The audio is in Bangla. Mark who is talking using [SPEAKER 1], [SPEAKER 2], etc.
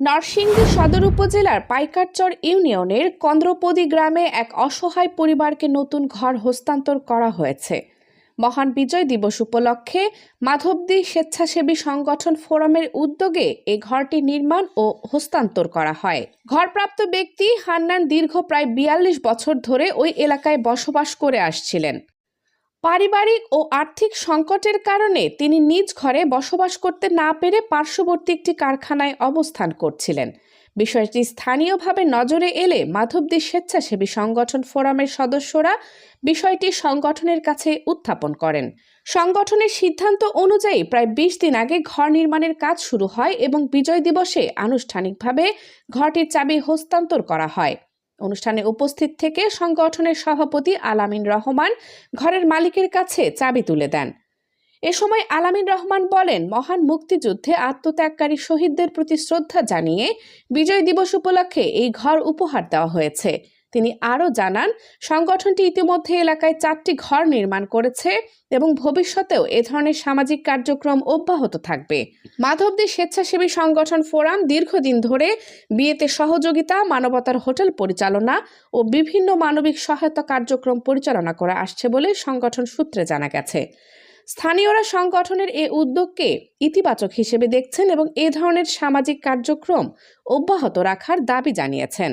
[SPEAKER 1] নরসিংদী সদর উপজেলার পাইকারচর ইউনিয়নের কন্দ্রপদী গ্রামে এক অসহায় পরিবারকে নতুন ঘর হস্তান্তর করা হয়েছে। মহান বিজয় দিবস উপলক্ষে মাধবদী স্বেচ্ছাসেবী সংগঠন ফোরামের উদ্যোগে এই ঘরটি নির্মাণ ও হস্তান্তর করা হয়। ঘরপ্রাপ্ত ব্যক্তি হান্নান দীর্ঘ প্রায় ৪২ বছর ধরে ওই এলাকায় বসবাস করে আসছিলেন। পারিবারিক ও আর্থিক সংকটের কারণে তিনি নিজ ঘরে বসবাস করতে না পেরে পার্শ্ববর্তী একটি কারখানায় অবস্থান করছিলেন। বিষয়টি স্থানীয়ভাবে নজরে এলে মাধবদী স্বেচ্ছাসেবী সংগঠন ফোরামের সদস্যরা বিষয়টি সংগঠনের কাছে উত্থাপন করেন। সংগঠনের সিদ্ধান্ত অনুযায়ী প্রায় ২০ দিন আগে ঘর নির্মাণের কাজ শুরু হয় এবং বিজয় দিবসে আনুষ্ঠানিকভাবে ঘরটির চাবি হস্তান্তর করা হয়। অনুষ্ঠানে উপস্থিত থেকে সংগঠনের সভাপতি আলামিন রহমান ঘরের মালিকের কাছে চাবি তুলে দেন। এ সময় আলামিন রহমান বলেন, মহান মুক্তিযুদ্ধে আত্মত্যাগকারী শহীদদের প্রতি শ্রদ্ধা জানিয়ে বিজয় দিবস উপলক্ষে এই ঘর উপহার দেওয়া হয়েছে। তিনি আরও জানান, সংগঠনটি ইতিমধ্যে এলাকায় ৪টি ঘর নির্মাণ করেছে এবং ভবিষ্যতেও এ ধরনের সামাজিক কার্যক্রম অব্যাহত থাকবে। মাধবদী স্বেচ্ছাসেবী সংগঠন ফোরাম দীর্ঘদিন ধরে বিয়েতে সহযোগিতা, মানবতার হোটেল পরিচালনা ও বিভিন্ন মানবিক সহায়তা কার্যক্রম পরিচালনা করে আসছে বলে সংগঠন সূত্রে জানা গেছে। স্থানীয়রা সংগঠনের এ উদ্যোগকে ইতিবাচক হিসেবে দেখছেন এবং এ ধরনের সামাজিক কার্যক্রম অব্যাহত রাখার দাবি জানিয়েছেন।